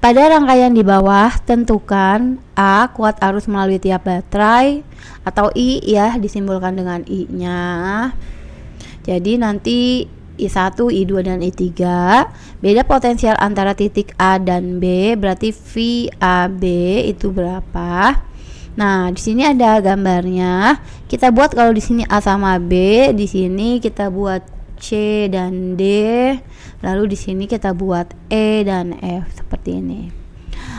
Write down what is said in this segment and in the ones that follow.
Pada rangkaian di bawah, tentukan A kuat arus melalui tiap baterai, atau I ya, disimbolkan dengan I-nya. Jadi nanti I1, I2 dan I3. Beda potensial antara titik A dan B, berarti VAB itu berapa? Nah, di sini ada gambarnya. Kita buat kalau di sini A sama B, di sini kita buat C dan D. Lalu di sini kita buat E dan F seperti ini.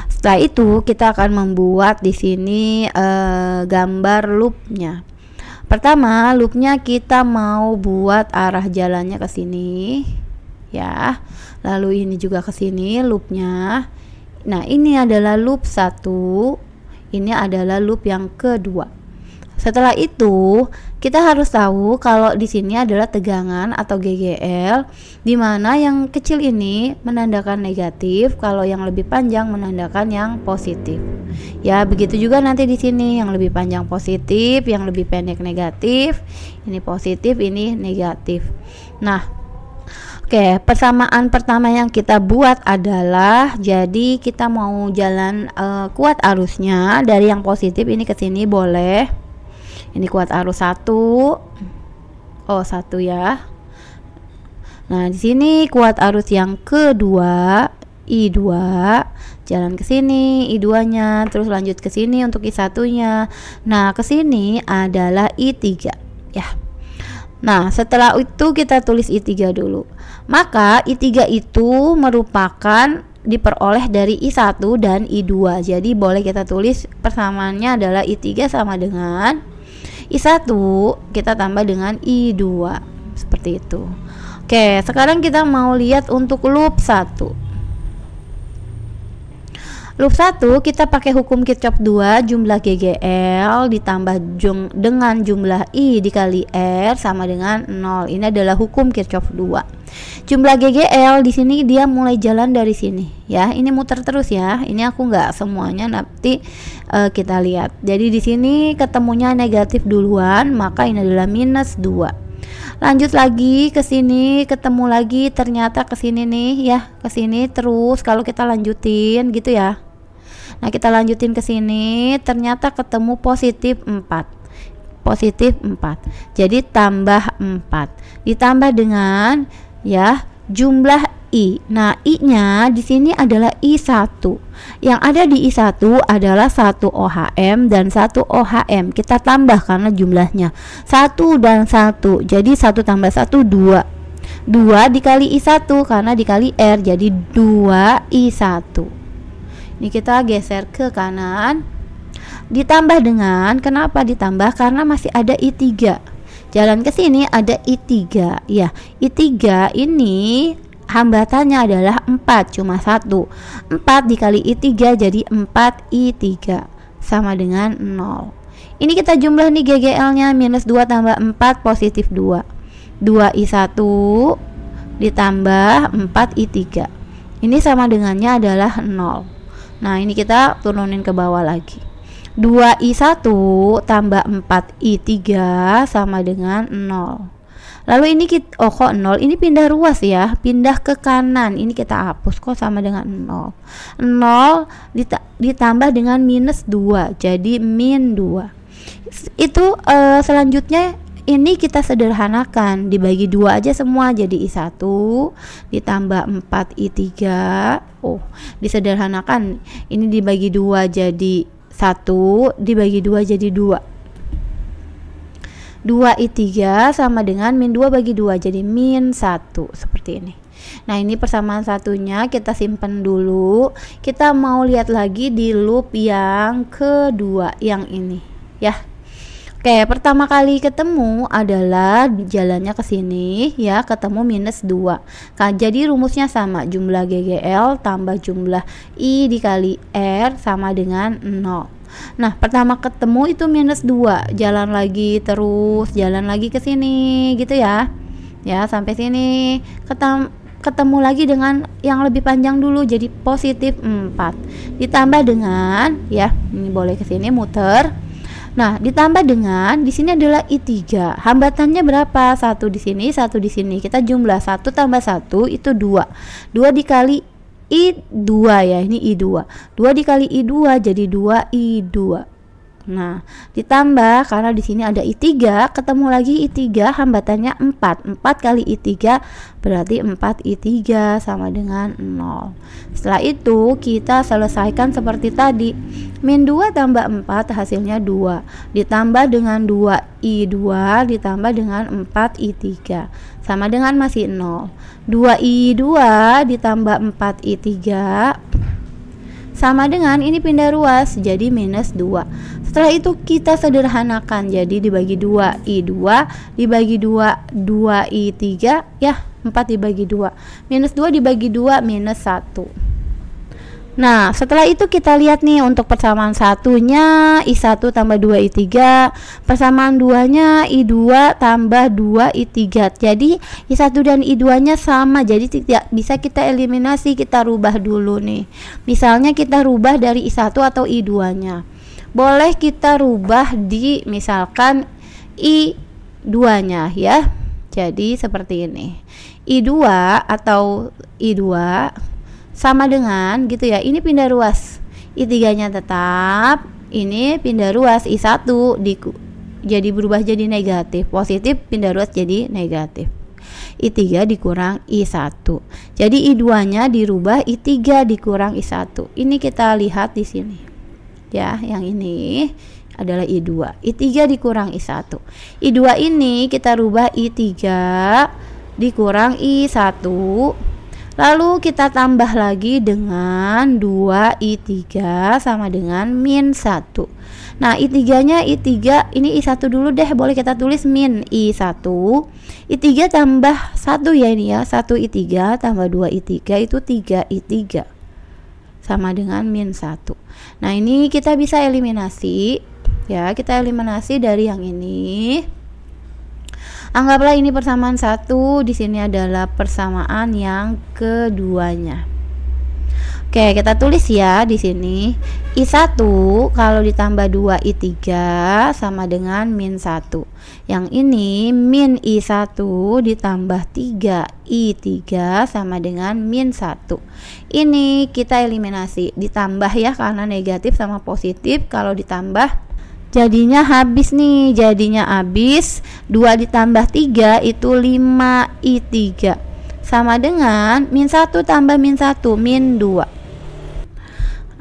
Setelah itu kita akan membuat di sini gambar loopnya. Pertama, loopnya kita mau buat arah jalannya ke sini, ya. Lalu ini juga ke sini loopnya. Nah, ini adalah loop 1. Ini adalah loop yang kedua. Setelah itu, kita harus tahu kalau di sini adalah tegangan atau GGL, di mana yang kecil ini menandakan negatif, kalau yang lebih panjang menandakan yang positif. Ya, begitu juga nanti di sini yang lebih panjang positif, yang lebih pendek negatif. Ini positif, ini negatif. Nah, oke, persamaan pertama yang kita buat adalah, jadi kita mau jalan kuat arusnya dari yang positif ini ke sini boleh. Ini kuat arus 1. Oh, 1 ya. Nah, di sini kuat arus yang kedua, I2, jalan ke sini I2-nya, terus lanjut ke sini untuk I1-nya. Nah, ke sini adalah I3 ya. Nah, setelah itu kita tulis I3 dulu. Maka I3 itu merupakan diperoleh dari I1 dan I2. Jadi boleh kita tulis persamaannya adalah I3 sama dengan I1 kita tambah dengan I2 seperti itu. Oke, sekarang kita mau lihat untuk loop 1. Loop 1 kita pakai hukum Kirchhoff 2, jumlah GGL ditambah dengan jumlah I dikali R sama dengan 0. Ini adalah hukum Kirchhoff 2. Jumlah GGL di sini dia mulai jalan dari sini ya. Ini muter terus ya. Ini aku nggak semuanya, nanti kita lihat. Jadi di sini ketemunya negatif duluan, maka ini adalah minus 2. Lanjut lagi ke sini, ketemu lagi, ternyata ke sini nih ya, ke sini terus kalau kita lanjutin gitu ya. Nah, kita lanjutin ke sini, ternyata ketemu positif 4. Positif 4. Jadi tambah 4. Ditambah dengan ya jumlah I. Nah, I-nya di sini adalah I1. Yang ada di I1 adalah 1 OHM dan 1 OHM. Kita tambah karena jumlahnya 1 dan 1. Jadi 1 tambah 1 2. 2 dikali I1 karena dikali R, jadi 2 I1. Ini kita geser ke kanan. Ditambah dengan, kenapa ditambah? Karena masih ada I3. Jalan ke sini ada I3. Ya, I3 ini hambatannya adalah 4, cuma 1. 4 dikali I3 jadi 4 I3 sama dengan 0. Ini kita jumlah nih GGL-nya, minus 2 tambah 4 positif 2. 2 I1 ditambah 4 I3. Ini sama dengannya adalah 0. Nah, ini kita turunin ke bawah lagi. 2I1 tambah 4I3 sama dengan 0. Lalu ini kita, kok 0? Ini pindah ruas ya, pindah ke kanan. Ini kita hapus, kok sama dengan 0. 0 ditambah dengan minus 2, jadi min 2. Itu selanjutnya ini kita sederhanakan, dibagi 2 aja semua, jadi I1 ditambah 4I3. Oh, disederhanakan, ini dibagi 2 jadi 1, dibagi 2 jadi 2. 2I3 sama dengan min 2 bagi 2, jadi min 1, seperti ini. Nah, ini persamaan satunya kita simpen dulu. Kita mau lihat lagi di loop yang kedua, yang ini ya. Oke, pertama kali ketemu adalah jalannya ke sini ya, ketemu minus 2. Jadi rumusnya sama, jumlah GGL tambah jumlah I dikali R sama dengan 0. Nah, pertama ketemu itu minus 2, jalan lagi terus, jalan lagi ke sini gitu ya. Ya, sampai sini ketemu lagi dengan yang lebih panjang dulu, jadi positif 4. Ditambah dengan ya, ini boleh ke sini muter. Nah, ditambah dengan di sini adalah I3. Hambatannya berapa? 1 di sini, 1 di sini. Kita jumlah 1 tambah 1 itu 2. 2 dikali I2 ya, ini I2. 2 dikali I2 jadi 2I2. Nah, ditambah karena di sini ada I3, ketemu lagi I3, hambatannya 4. 4 kali I3 berarti 4I3 sama dengan 0. Setelah itu kita selesaikan seperti tadi. Min 2 tambah 4 hasilnya 2. Ditambah dengan 2I2 ditambah dengan 4I3 sama dengan masih 0. 2I2 ditambah 4I3 sama dengan ini pindah ruas jadi minus 2. Setelah itu kita sederhanakan jadi dibagi 2 I2 dibagi 2 2I3 ya 4 dibagi 2 minus 2 dibagi 2 minus 1. Nah setelah itu kita lihat nih untuk persamaan satunya I1 tambah 2I3, persamaan 2 nya I2 tambah 2I3. Jadi I1 dan I2 nya sama, jadi tidak bisa kita eliminasi, kita rubah dulu nih. Misalnya kita rubah dari I1 atau I2 nya, boleh kita rubah di misalkan I2 nya ya. Jadi seperti ini, I2 atau I2 sama dengan gitu ya, ini pindah ruas, I3 nya tetap, ini pindah ruas I1 jadi berubah jadi negatif, positif pindah ruas jadi negatif, I3 dikurang I1, jadi I2 nya dirubah I3 dikurang I1. Ini kita lihat di sini ya, yang ini adalah I2, I3 dikurang I1. I2 ini kita rubah I3 dikurang I1, lalu kita tambah lagi dengan 2I3 sama dengan min 1. Nah I3 nya I3 ini I1 dulu deh, boleh kita tulis min I1, I3 tambah 1 ya, ini ya 1I3 tambah 2I3 itu 3I3 sama dengan min 1. Nah ini kita bisa eliminasi ya, kita eliminasi dari yang ini. Anggaplah ini persamaan 1, di sini adalah persamaan yang keduanya. Oke, kita tulis ya di sini. I1 kalau ditambah 2I3 sama dengan min 1. Yang ini min I1 ditambah 3I3 sama dengan min 1. Ini kita eliminasi, ditambah ya karena negatif sama positif. Kalau ditambah jadinya habis nih, jadinya habis 2 ditambah 3 itu 5I3 sama dengan min 1 tambah min 1 min 2.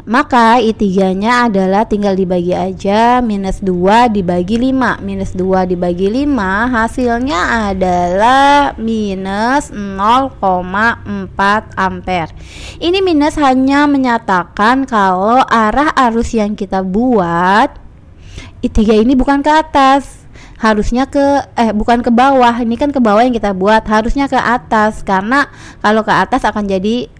Maka I3 nya adalah tinggal dibagi aja, minus 2 dibagi 5, minus 2 dibagi 5 hasilnya adalah minus 0,4 ampere. Ini minus hanya menyatakan kalau arah arus yang kita buat I3 ini bukan ke atas, harusnya bukan ke bawah. Ini kan ke bawah yang kita buat, harusnya ke atas, karena kalau ke atas akan jadi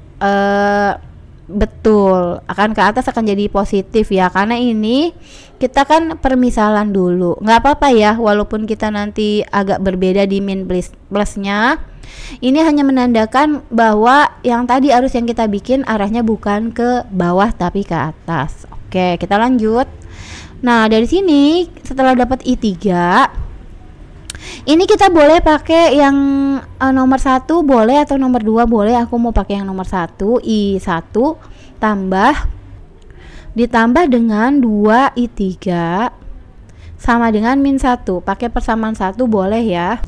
betul, akan ke atas akan jadi positif ya, karena ini kita kan permisalan dulu, nggak apa-apa ya walaupun kita nanti agak berbeda di min plusnya. Ini hanya menandakan bahwa yang tadi arus yang kita bikin arahnya bukan ke bawah tapi ke atas. Oke, kita lanjut. Nah dari sini setelah dapat I3, ini kita boleh pakai yang nomor 1 boleh atau nomor 2 boleh. Aku mau pakai yang nomor 1, I1 ditambah dengan 2I3 sama dengan min 1. Pakai persamaan 1 boleh ya.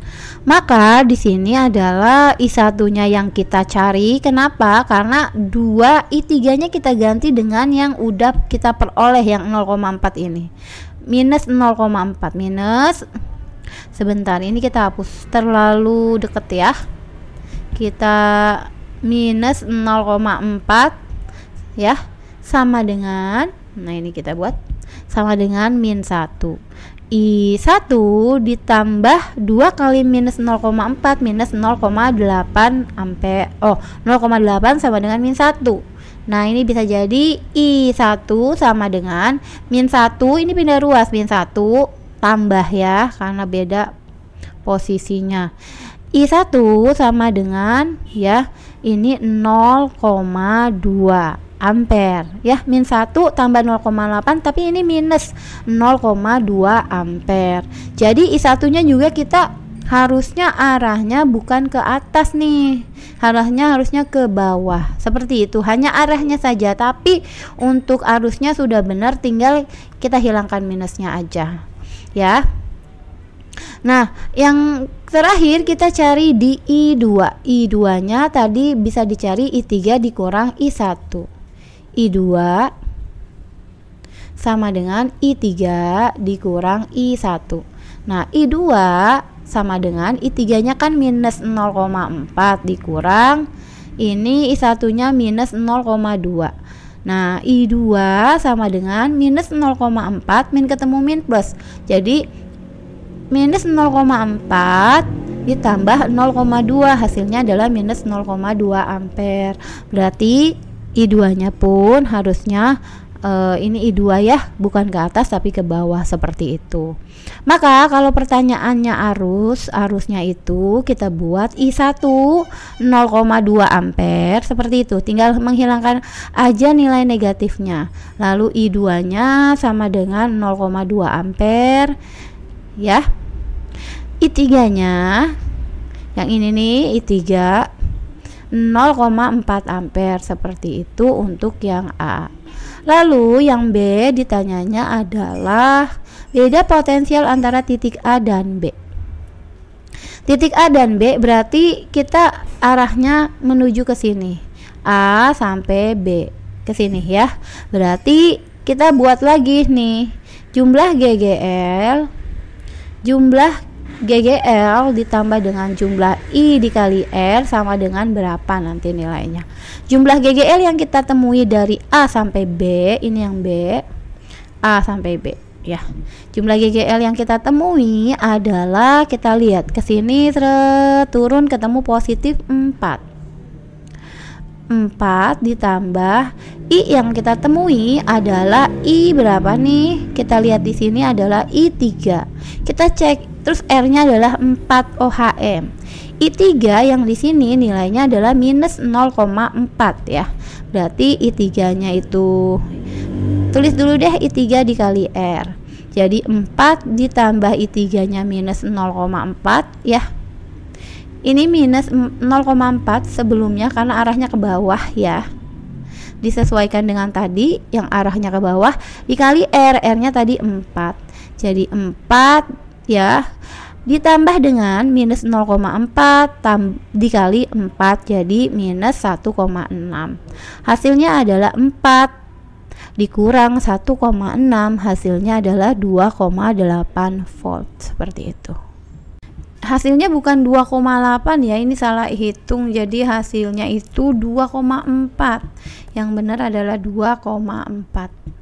Maka di sini adalah I1-nya yang kita cari. Kenapa? Karena 2I3-nya kita ganti dengan yang udah kita peroleh yang 0,4 ini. Minus 0,4 minus, sebentar ini kita hapus terlalu deket ya. Kita minus 0,4 ya sama dengan, nah ini kita buat sama dengan min 1. I1 ditambah 2 kali minus 0,4 minus 0,8 ampere. 0,8 sama dengan min 1. Nah ini bisa jadi I1 sama dengan min 1, ini pindah ruas, min 1 tambah ya karena beda posisinya. I1 sama dengan ya ini 0,2 ampere ya, min 1 tambah 0,8 tapi ini minus 0,2 ampere. Jadi I1 nya juga kita harusnya arahnya bukan ke atas nih, harusnya ke bawah seperti itu, hanya arahnya saja, tapi untuk arusnya sudah benar, tinggal kita hilangkan minusnya aja ya. Nah, yang terakhir kita cari di I2. I2 nya tadi bisa dicari I3 dikurang I1. I2 sama dengan I3 dikurang I1. Nah, I2 sama dengan I3 nya kan minus 0,4 dikurang ini I1 nya minus 0,2. Nah, I2 sama dengan minus 0,4 min ketemu min plus, jadi minus 0,4 ditambah 0,2 hasilnya adalah minus 0,2 ampere. Berarti I2 nya pun harusnya ini I2 ya, bukan ke atas tapi ke bawah seperti itu. Maka kalau pertanyaannya arusnya itu kita buat I1 0,2 ampere seperti itu, tinggal menghilangkan aja nilai negatifnya. Lalu I2 nya sama dengan 0,2 ampere ya. I3 nya yang ini nih, I3 0,4 ampere seperti itu untuk yang A. Lalu yang B ditanyanya adalah beda potensial antara titik A dan B. Titik A dan B berarti kita arahnya menuju ke sini, A sampai B ke sini ya. Berarti kita buat lagi nih jumlah GGL ditambah dengan jumlah I dikali R sama dengan berapa nanti nilainya. Jumlah GGL yang kita temui dari A sampai B, ini yang B, A sampai B ya. Jumlah GGL yang kita temui adalah, kita lihat ke sini turun ketemu positif 4 ditambah I yang kita temui adalah I berapa nih? Kita lihat di sini adalah I3. Kita cek, terus R-nya adalah 4 ohm. I3 yang di sini nilainya adalah minus 0,4 ya. Berarti I3-nya itu, tulis dulu deh I3 dikali R. Jadi 4 ditambah I3-nya minus 0,4 ya. Ini minus 0,4 sebelumnya karena arahnya ke bawah ya. Disesuaikan dengan tadi yang arahnya ke bawah dikali R, R-nya tadi 4. Jadi 4 ya ditambah dengan minus 0,4 dikali 4 jadi minus 1,6. Hasilnya adalah 4 dikurang 1,6, hasilnya adalah 2,8 volt seperti itu. Hasilnya bukan 2,8 ya, ini salah hitung, jadi hasilnya itu 2,4. Yang benar adalah 2,4.